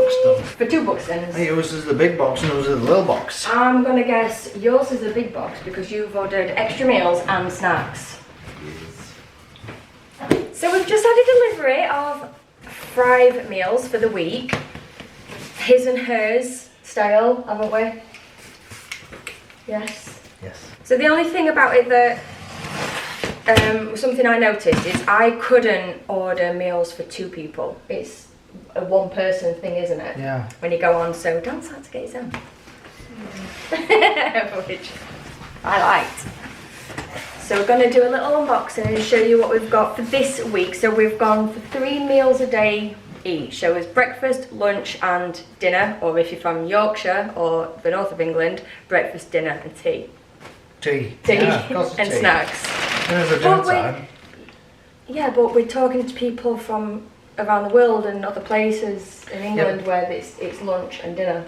Buxton. For 2 Buxtons. Hey, yours is the big box and yours is the little box. I'm gonna guess yours is the big box because you've ordered extra meals and snacks. Yes. So we've just had a delivery of Frive meals for the week. His and hers style, haven't we? Yes. Yes. So the only thing about it that something I noticed is I couldn't order meals for 2 people. It's a 1 person thing, isn't it? Yeah. When you go on, so Dan's had to get his own. Which I liked. So we're going to do a little unboxing and show you what we've got for this week. So we've gone for 3 meals a day each. So it's breakfast, lunch and dinner, or if you're from Yorkshire or the north of England, breakfast, dinner and tea. Tea. Yeah, and tea. snacks. There's a dinner time. Yeah, but we're talking to people from around the world and other places in England where it's lunch and dinner.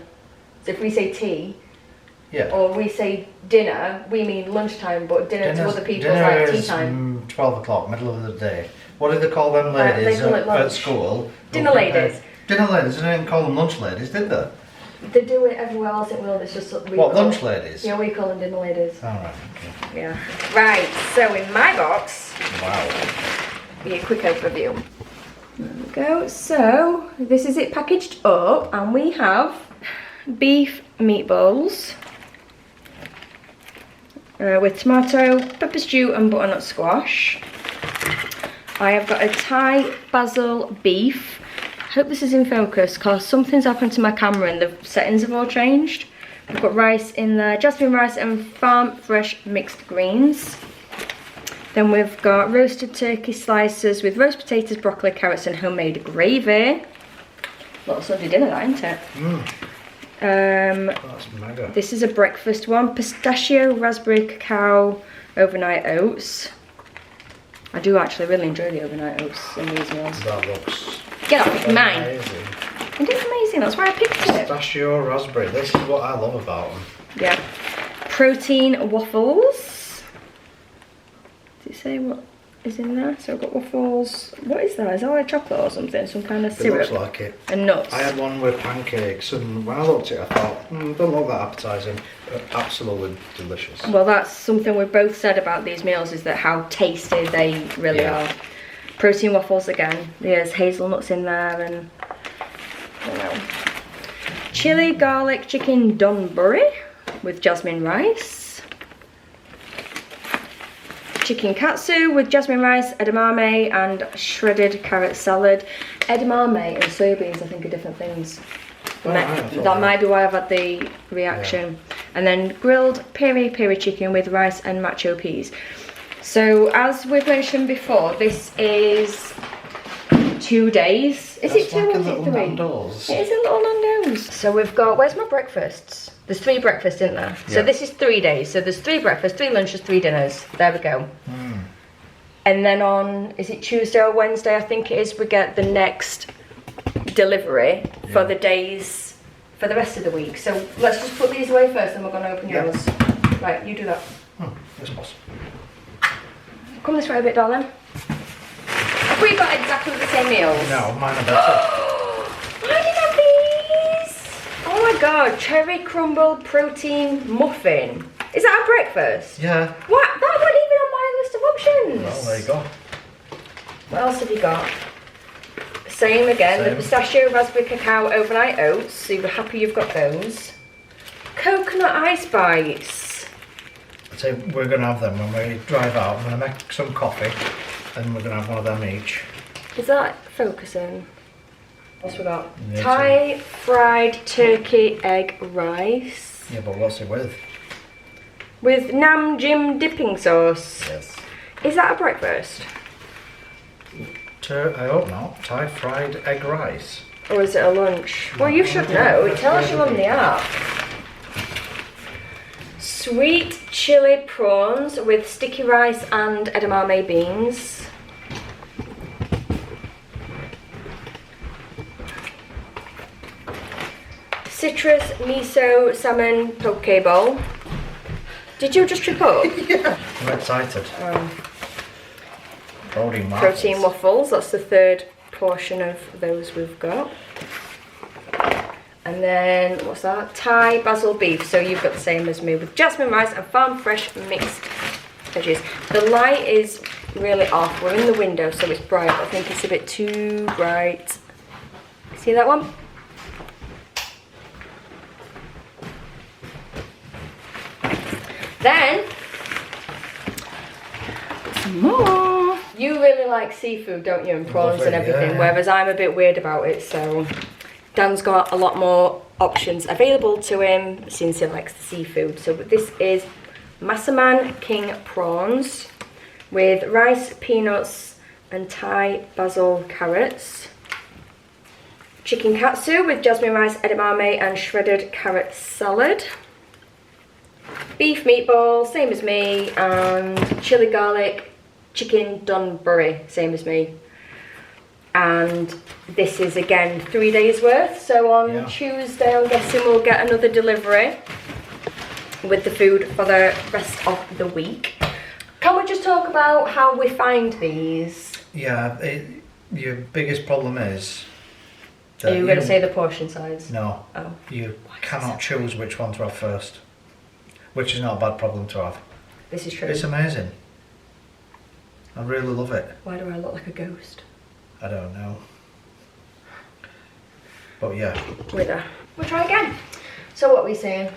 So if we say tea, or we say dinner, we mean lunchtime, but dinner to other people is like tea time. 12 o'clock, middle of the day. What do they call them ladies they call it lunch. at school? Dinner ladies. Dinner ladies, they didn't call them lunch ladies, did they? They do it everywhere else in the world, it's just what we What, call, lunch ladies? Yeah, we call them dinner ladies. Alright, okay. Yeah. Right, so in my box, Wow. be a quick overview. There we go. So this is it packaged up, and we have beef meatballs with tomato, pepper stew and butternut squash. I have got a Thai basil beef. I hope this is in focus because something's happened to my camera and the settings have all changed. We've got rice in there, jasmine rice and farm fresh mixed greens. Then we've got roasted turkey slices with roast potatoes, broccoli, carrots and homemade gravy. Little Sunday dinner that, isn't it? That's mega. This is a breakfast one. Pistachio, raspberry, cacao, overnight oats. I do actually really enjoy the overnight oats in these meals. That looks... Get off, it's mine. Amazing. It is amazing, that's why I picked it. Pistachio, raspberry, this is what I love about them. Yeah. Protein waffles. Did it say what is in there? So I've got waffles. What is that? Is that like chocolate or something? Some kind of syrup? It looks like it. And nuts. I had one with pancakes and when I looked at it I thought, don't look that appetising, but absolutely delicious. Well, that's something we've both said about these meals, is that how tasty they really are. Protein waffles again. There's hazelnuts in there and I don't know. Chili garlic chicken donburi with jasmine rice. Chicken katsu with jasmine rice, edamame and shredded carrot salad. Edamame and soybeans I think are different things. That might be why I've had the reaction. Yeah. And then grilled peri chicken with rice and macho peas. So as we've mentioned before, this is 2 days. Is it 2 or is it 3? Nando's. It is a little Nando's. So we've got, where's my breakfasts? There's 3 breakfasts, isn't there? Yeah. So this is 3 days. So there's 3 breakfasts, 3 lunches, 3 dinners. There we go. And then on, is it Tuesday or Wednesday, I think it is, we get the next delivery for the days, for the rest of the week. So let's just put these away first and we're going to open yours. Right, you do that. Yes, boss. Come this way a bit, darling. Have we got exactly the same meals? No, mine are better. I did have these! Oh my god, cherry crumble protein muffin. Is that a breakfast? Yeah. What? That wasn't even on my list of options. Well, there you go. What else have you got? Same again, the pistachio, raspberry, cacao, overnight oats. So you're happy you've got those. Coconut ice bites. So we're going to have them when we drive out. I'm going to make some coffee and we're going to have one of them each. Is that focusing? What's we got? Thai fried turkey egg rice. Yeah, but what's it with? With nam jim dipping sauce. Yes. Is that a breakfast? I hope not. Thai fried egg rice. Or is it a lunch? Well, you should know. It tells you on the app. Sweet chili prawns with sticky rice and edamame beans. Citrus miso salmon poke bowl. Did you just trip up? Yeah. I'm excited. Protein waffles. Protein waffles. That's the 3rd portion of those we've got. And then, what's that? Thai basil beef. So you've got the same as me with jasmine rice and farm fresh mixed veggies. The light is really off. We're in the window, so it's bright. I think it's a bit too bright. See that one? Then, some more. You really like seafood, don't you? And prawns and everything, whereas I'm a bit weird about it, so Dan's got a lot more options available to him since he likes the seafood. So this is Massaman King prawns with rice, peanuts and Thai basil carrots. Chicken katsu with jasmine rice, edamame and shredded carrot salad. Beef meatball, same as me, and chili garlic chicken Dunbury, same as me. And this is again 3 days worth, so on Tuesday I'm guessing we'll get another delivery with the food for the rest of the week. Can we just talk about how we find these? Yeah, your biggest problem is... Are you going to say the portion size? No, you cannot choose which one to have first, which is not a bad problem to have. This is true. It's amazing. I really love it. Why do I look like a ghost? I don't know. But yeah. We'll try again. So what are we saying?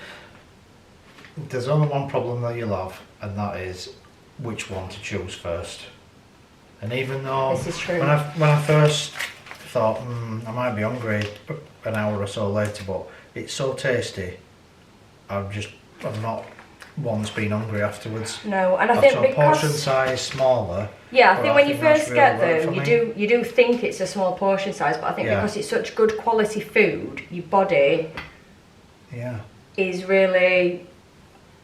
There's only one problem that you'll have, and that is which one to choose first. And even though this is true. When I first thought, I might be hungry an hour or so later, but it's so tasty, I'm not once been hungry afterwards. No, and I think because portion size smaller. Yeah, I think when you first really get them, you do think it's a small portion size, but I think because it's such good quality food, your body is really,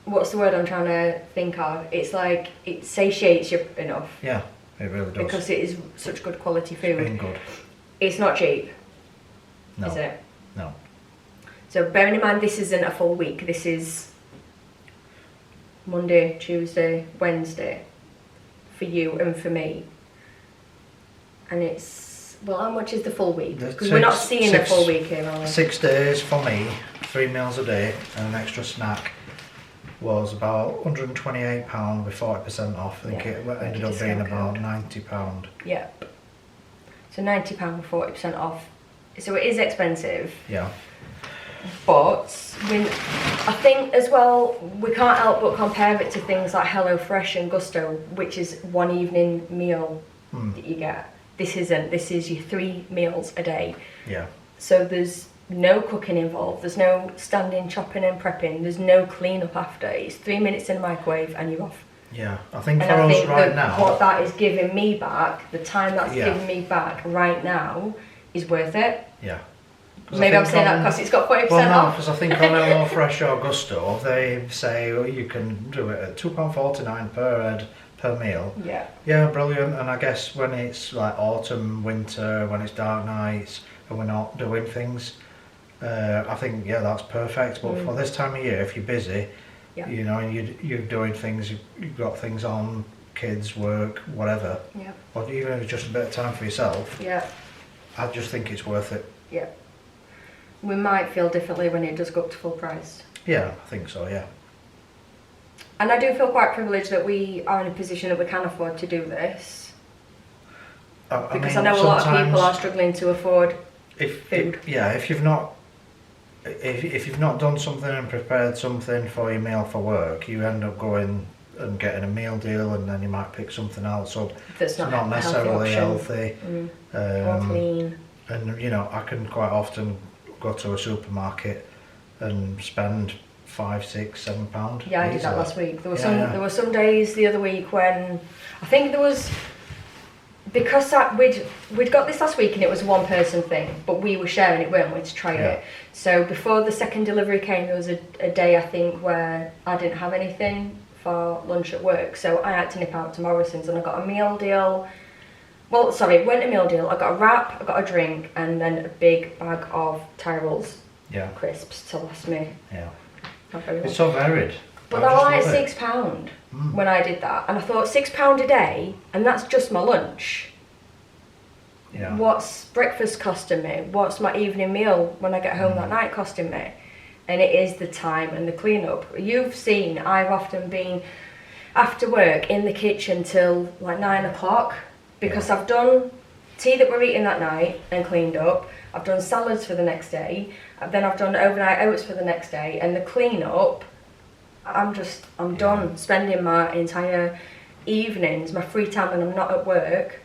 what's the word I'm trying to think of? It's like it satiates you enough. Yeah, it really does. Because it is such good quality food. It's been good. It's not cheap. No. Is it? No. So bearing in mind this isn't a full week, this is Monday, Tuesday, Wednesday for you and for me. And it's, well, how much is the full week? Because we're not seeing a full week here, are we? 6 days for me, 3 meals a day and an extra snack was about £128 with 40% off. I think it ended up being about £90. Yep. So £90 with 40% off. So it is expensive. Yeah. But I think as well, we can't help but compare it to things like HelloFresh and Gusto, which is one evening meal that you get. This isn't. This is your 3 meals a day. Yeah. So there's no cooking involved. There's no standing, chopping and prepping. There's no clean up after. It's 3 minutes in the microwave and you're off. Yeah, I think for us right now, what that is giving me back, the time that's giving me back right now, is worth it. Yeah. Maybe I'm saying that because it's got 40% well, no, off. because I think on HelloFresh or Gusto, they say you can do it at £2.49 per head per meal. Yeah. Yeah, brilliant. And I guess when it's like autumn, winter, when it's dark nights, and we're not doing things, I think that's perfect. But for this time of year, if you're busy, you know, and you're doing things, you've got things on, kids, work, whatever. Yeah. Or even if it's just a bit of time for yourself. Yeah. I just think it's worth it. Yeah. We might feel differently when it does go up to full price. Yeah, I think so, yeah. And I do feel quite privileged that we are in a position that we can afford to do this. Because I know a lot of people are struggling to afford food. If you've not done something and prepared something for your meal for work, you end up going and getting a meal deal, and then you might pick something else up that's not necessarily healthy. Or clean. And you know, I can quite often go to a supermarket and spend £5, £6, £7. Yeah, I did that last week. There were some days the other week when I think there was, because we'd got this last week and it was a one person thing, but we were sharing it, weren't we, to try it. So before the second delivery came, there was a day I think where I didn't have anything for lunch at work, so I had to nip out to Morrison's and I got a meal deal. Well, sorry, went a meal deal. I got a wrap, I got a drink, and then a big bag of Tyrrell's crisps to last me. Yeah. Not very long. It's so varied. But that was like £6 when I did that, and I thought £6 a day, and that's just my lunch. Yeah. What's breakfast costing me? What's my evening meal when I get home that night costing me? And it is the time and the cleanup. You've seen I've often been after work in the kitchen till like 9 o'clock because I've done tea that we're eating that night and cleaned up. I've done salads for the next day. Then I've done overnight oats for the next day. And the cleanup, I'm done spending my entire evenings, my free time when I'm not at work,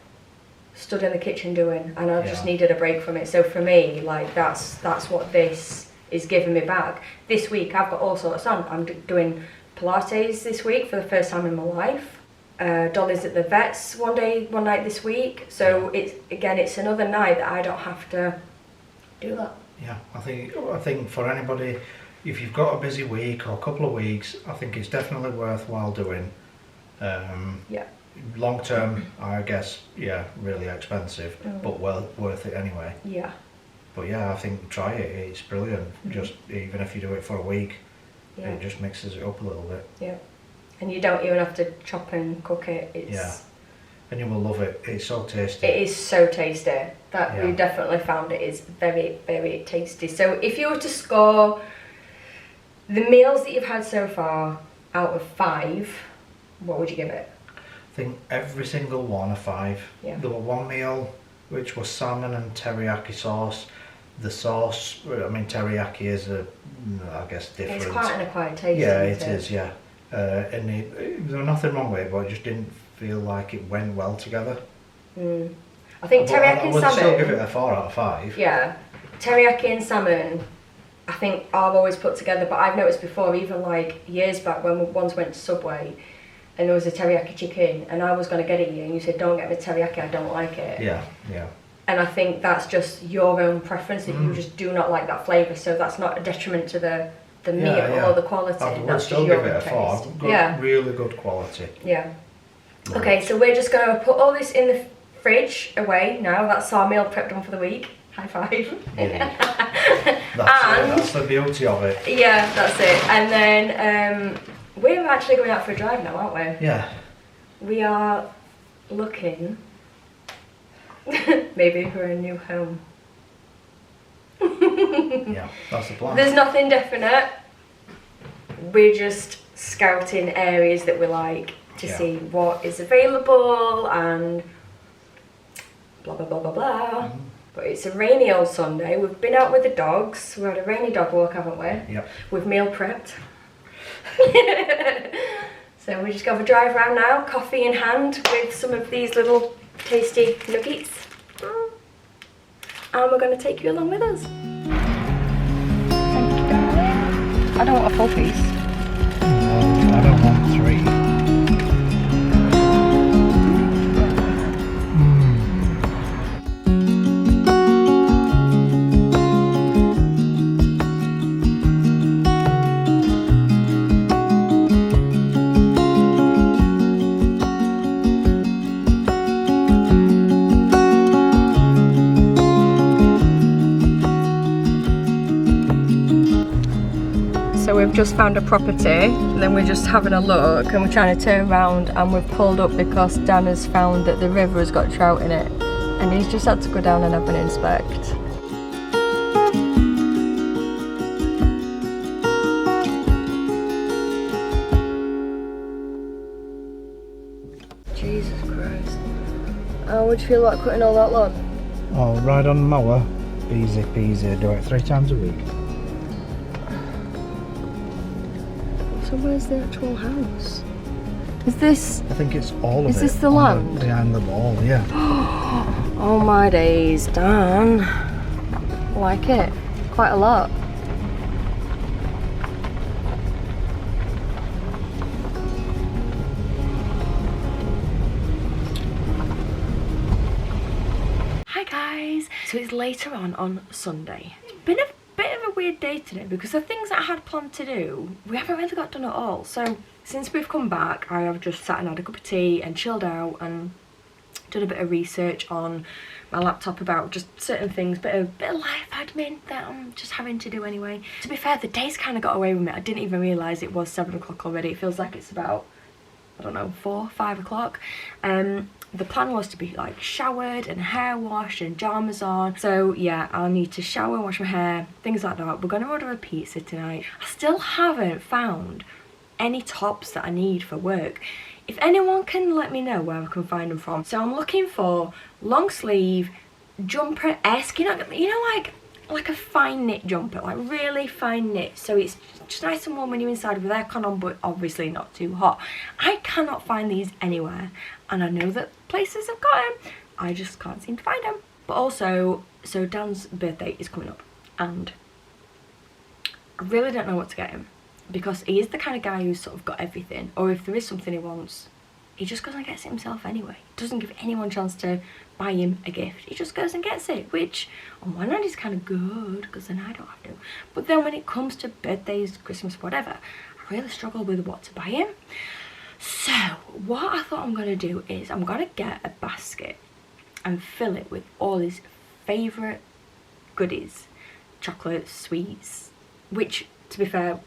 stood in the kitchen doing, and I just needed a break from it. So for me, like that's what this is giving me back. This week I've got all sorts on. I'm doing Pilates this week for the first time in my life. Dolly's at the vet's one night this week. So it's another night that I don't have to do that. Yeah, I think for anybody, if you've got a busy week or a couple of weeks, I think it's definitely worthwhile doing. Long term, I guess, really expensive, but well worth it anyway. Yeah. But yeah, I think try it. It's brilliant. Just even if you do it for a week, it just mixes it up a little bit. Yeah. And you don't even have to chop and cook it. And you will love it. It's so tasty. It is so tasty. We definitely found it is very, very tasty. So if you were to score the meals that you've had so far out of 5, what would you give it? I think every single one a 5. Yeah. There were one meal which was salmon and teriyaki sauce. The sauce, I mean, teriyaki is I guess different. It's quite an acquired taste. Yeah, it is. Yeah, and there was nothing wrong with it, but it just didn't feel like it went well together. I think teriyaki and salmon. I would still give it a 4 out of 5. Yeah, teriyaki and salmon, I think I've always put together, but I've noticed before, even like years back when we once went to Subway, and there was a teriyaki chicken, and I was going to get it you, and you said, don't get me teriyaki, I don't like it. Yeah. And I think that's just your own preference, that you just do not like that flavour, so that's not a detriment to the meal or the quality. I would still give it a 4. Really good quality. Yeah. Right. Okay, so we're just going to put all this in the fridge away now. That's our meal prep done for the week. High five. That's the beauty of it. Yeah, that's it. And then we're actually going out for a drive now, aren't we? Yeah. We are looking maybe for a new home. Yeah, that's the plan. There's nothing definite. We're just scouting areas that we like to see what is available and blah blah blah blah blah. But it's a rainy old Sunday. We've been out with the dogs. We had a rainy dog walk, haven't we? Yep. We've meal prepped. So we just got a drive around now, coffee in hand, with some of these little tasty nuggets. And we're going to take you along with us. Thank you, darling. I don't want a full piece. No, I don't want 3. We've just found a property, and then we're just having a look, and we're trying to turn around, and we've pulled up because Dan has found that the river has got trout in it, and he's just had to go down and have an inspect. Jesus Christ. How would you feel about cutting all that lawn? Oh, ride on the mower, easy peasy, do it 3 times a week. So where's the actual house? Is this... I think it's all of it. Is this the land? Behind the wall, yeah. Oh my days, Dan. Like it. Quite a lot. Hi guys. So it's later on Sunday. It's been a bit of a weird day today because the things that I had planned to do, we haven't really got done at all. So since we've come back, I have just sat and had a cup of tea and chilled out and done a bit of research on my laptop about just certain things, bit of life admin that I'm just having to do anyway. To be fair, the day's kind of got away with me. I didn't even realise it was 7 o'clock already. It feels like it's about, I don't know, 4, 5 o'clock. the plan was to be like showered and hair washed and pajamas on. So yeah, I'll need to shower and wash my hair, things like that. We're gonna order a pizza tonight. I still haven't found any tops that I need for work. If anyone can let me know where I can find them from. So I'm looking for long sleeve jumper-esque, you know, like a fine knit jumper, like really fine knit, so it's just nice and warm when you're inside with aircon on, but obviously not too hot. I cannot find these anywhere, and I know that places have got them, I just can't seem to find them. But also, so Dan's birthday is coming up, and I really don't know what to get him, because he is the kind of guy who's sort of got everything, or if there is something he wants, he just goes and gets it himself anyway. Doesn't give anyone a chance to buy him a gift. He just goes and gets it, which on one hand is kind of good, because then I don't have to. But then when it comes to birthdays, Christmas, whatever, I really struggle with what to buy him. So what I thought I'm going to do is I'm going to get a basket and fill it with all his favourite goodies. Chocolates, sweets, which, to be fair,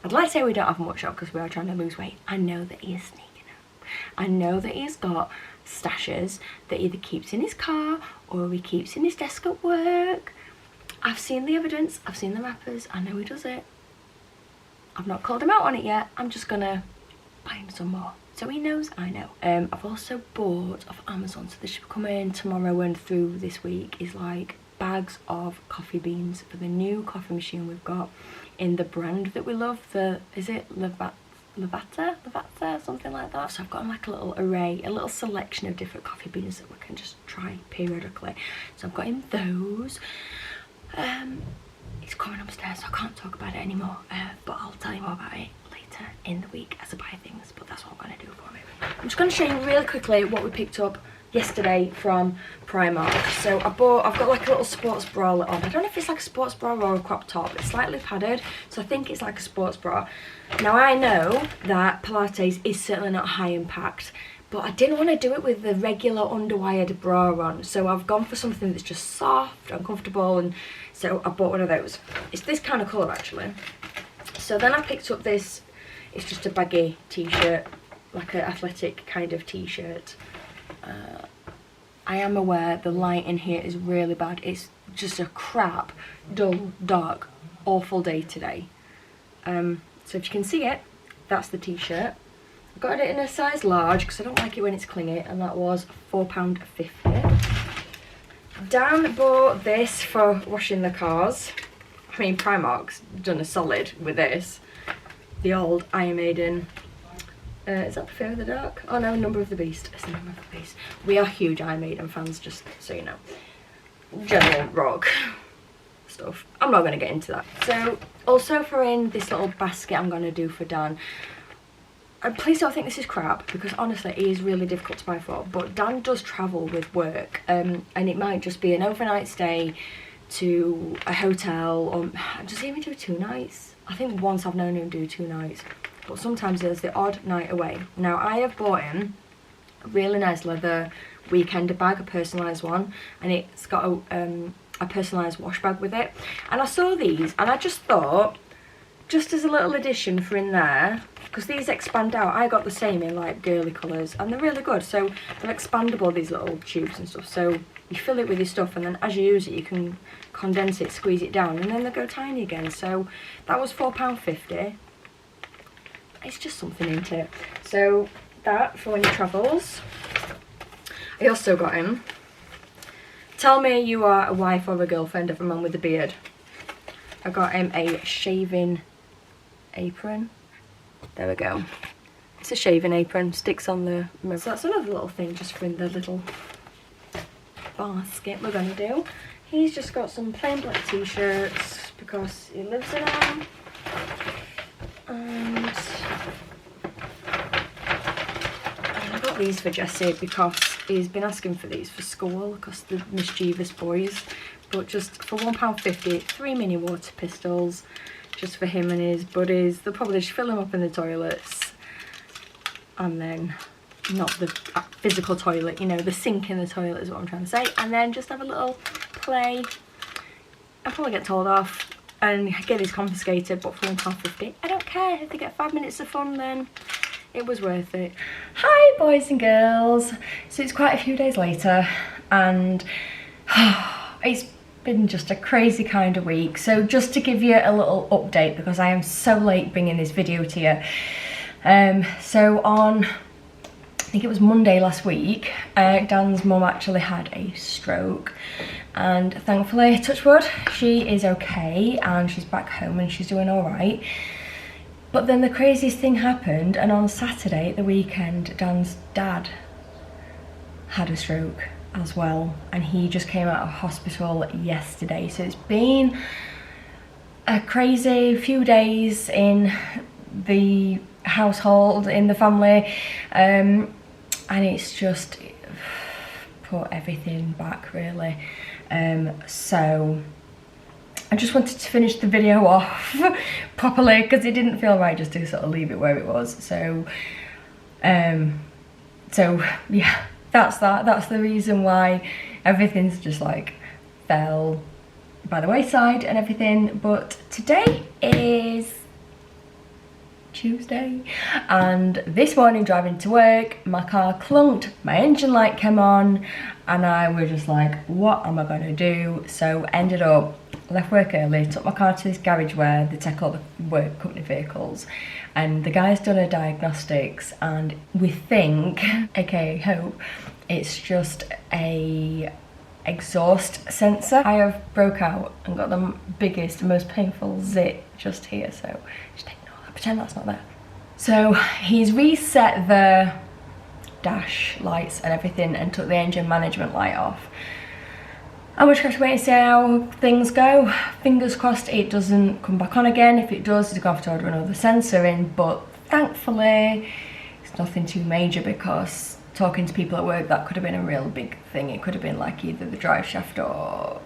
I'd like to say we don't have much of because we are trying to lose weight. I know that he is sneaking out. I know that he's got stashes that either keeps in his car or he keeps in his desk at work. I've seen the evidence, I've seen the wrappers, I know he does it. I've not called him out on it yet, I'm just gonna buy him some more. So he knows I know. I've also bought off Amazon, so this should come in tomorrow and through this week, is like bags of coffee beans for the new coffee machine we've got in the brand that we love, is it Lavazza, something like that. So I've got like a little array, a little selection of different coffee beans that we can just try periodically. So I've got him those. It's coming upstairs, so I can't talk about it anymore, but I'll tell you more about it later in the week as I buy things, but that's what I'm going to do for him. I'm just going to show you really quickly what we picked up yesterday from Primark. So I've got like a little sports bra on. I don't know if it's like a sports bra or a crop top. It's slightly padded, so I think it's like a sports bra. Now I know that Pilates is certainly not high impact, but I didn't want to do it with the regular underwired bra on, so I've gone for something that's just soft and comfortable, and so I bought one of those. It's this kind of colour actually. So then I picked up this, it's just a baggy t-shirt, like an athletic kind of t-shirt. I am aware the light in here is really bad. It's just a crap, dull, dark, awful day today. So if you can see it, that's the t-shirt. I got it in a size large because I don't like it when it's clingy, and that was £4.50. Dan bought this for washing the cars. I mean, Primark's done a solid with this. The old Iron Maiden. Is that the Fear of the Dark? Oh no, Number of the Beast. It's the Number of the Beast. We are huge Iron Maiden fans, just so you know. General rock stuff. I'm not going to get into that. So, also for in this little basket I'm going to do for Dan. Please don't think this is crap, because honestly it is really difficult to buy for, but Dan does travel with work, and it might just be an overnight stay to a hotel, or does he even do 2 nights? I think once I've known him do 2 nights, but sometimes there's the odd night away. Now I have bought him a really nice leather weekender bag, a personalised one, and it's got a personalised wash bag with it, and I saw these and I just thought, just as a little addition for in there, because these expand out. I got the same in like girly colours, and they're really good. So they're expandable, these little tubes and stuff, so you fill it with your stuff, and then as you use it you can condense it, squeeze it down, and then they go tiny again. So that was £4.50. It's just something, isn't it? So that for when he travels. I also got him, tell me you are a wife or a girlfriend of a man with a beard. I got him a shaving apron. There we go. It's a shaving apron, sticks on the mirror. So that's another little thing just for in the little basket we're gonna do. He's just got some plain black t-shirts because he lives in them. And I got these for Jesse because he's been asking for these for school because the mischievous boys. But just for £1.50, 3 mini water pistols, just for him and his buddies. They'll probably just fill them up in the toilets, and then not the physical toilet, you know, the sink in the toilet is what I'm trying to say, and then just have a little play. I'll probably get told off and get these confiscated, but for £1.50, I don't care. If they get 5 minutes of fun, then It was worth it. Hi boys and girls. So it's quite a few days later and it's been just a crazy kind of week. So just to give you a little update, because I am so late bringing this video to you. So on, I think it was Monday last week, Dan's mum actually had a stroke, and thankfully, touch wood, she is okay and she's back home and she's doing all right. But then the craziest thing happened, and on Saturday at the weekend, Dan's dad had a stroke as well, and he just came out of hospital yesterday. So it's been a crazy few days in the household, in the family, and it's just put everything back really. So I just wanted to finish the video off properly, because it didn't feel right just to sort of leave it where it was. So yeah, that's that. That's the reason why everything's just like fell by the wayside and everything. But today is Tuesday, and this morning driving to work, my car clunked, my engine light came on, and I was just like, what am I gonna do? So ended up, left work early, took my car to this garage where they take all the work company vehicles, and the guy's done a diagnostics, and we think, aka hope, it's just a exhaust sensor. I have broke out and got the biggest, most painful zit just here, so just ignore that, pretend that's not there. So he's reset the dash lights and everything and took the engine management light off. And we're just going to wait and see how things go. Fingers crossed it doesn't come back on again. If it does, he's going to have to order another sensor in, but thankfully it's nothing too major, because talking to people at work, that could have been a real big thing. It could have been like either the drive shaft or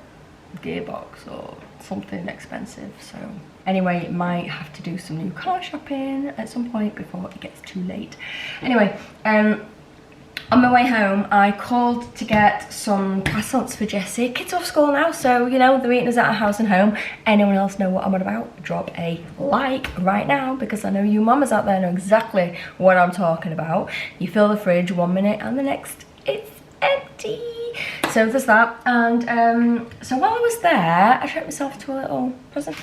gearbox or something expensive. So anyway, might have to do some new car shopping at some point before it gets too late. Anyway, on my way home, I called to get some croissants for Jessie. Kids off school now, so you know, they're eating us at our house and home. Anyone else know what I'm on about? Drop a like right now, because I know you mamas out there know exactly what I'm talking about. You fill the fridge 1 minute and the next it's empty. So there's that. And so while I was there, I treated myself to a little present.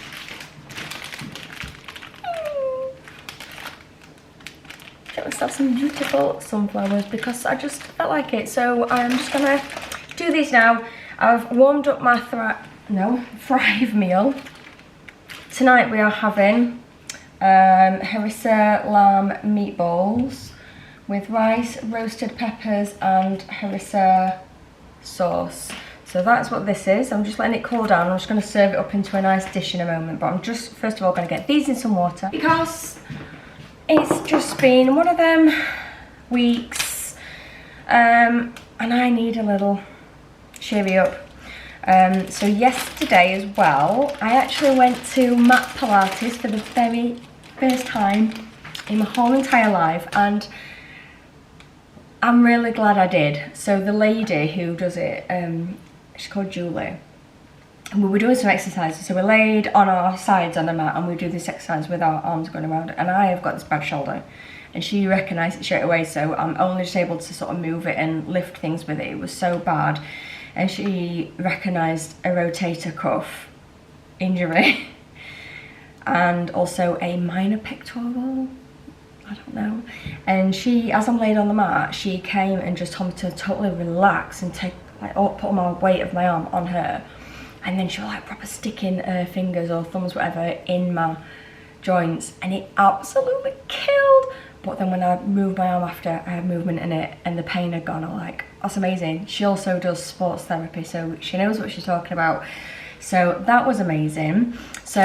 Get myself some beautiful sunflowers because I just felt like it. So I'm just gonna do these now. I've warmed up my Frive meal. Tonight we are having harissa lamb meatballs with rice, roasted peppers and harissa sauce. So that's what this is. I'm just letting it cool down. I'm just going to serve it up into a nice dish in a moment, but I'm just first of all going to get these in some water, because it's just been one of them weeks, and I need a little cheery up. So yesterday as well, I actually went to mat Pilates for the very first time in my whole entire life, and I'm really glad I did. So the lady who does it, she's called Julie, and we were doing some exercises. So we're laid on our sides on the mat and we do this exercise with our arms going around, and I have got this bad shoulder, and she recognised it straight away, so I'm only just able to sort of move it and lift things with it. It was so bad, and she recognised a rotator cuff injury and also a minor pectoral, I don't know. And she, as I'm laid on the mat, she came and just told me to totally relax and take, like, put all my weight of my arm on her. And then she was like proper sticking her fingers or thumbs, whatever, in my joints, and it absolutely killed. But then when I moved my arm after, I had movement in it and the pain had gone. I'm like, that's amazing. She also does sports therapy, so she knows what she's talking about. So that was amazing. So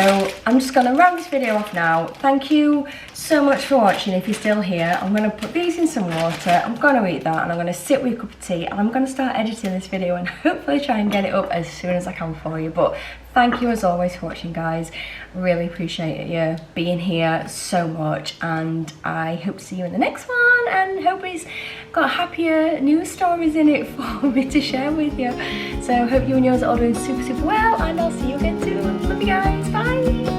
I'm just gonna round this video off now. Thank you so much for watching. If you're still here, I'm gonna put these in some water, I'm gonna eat that, and I'm gonna sit with a cup of tea, and I'm gonna start editing this video and hopefully try and get it up as soon as I can for you. But thank you as always for watching, guys. Really appreciate you being here so much, and I hope to see you in the next one, and hope it's got happier news stories in it for me to share with you. So hope you and yours are all doing super well, and I'll see you again soon. Love you guys, bye.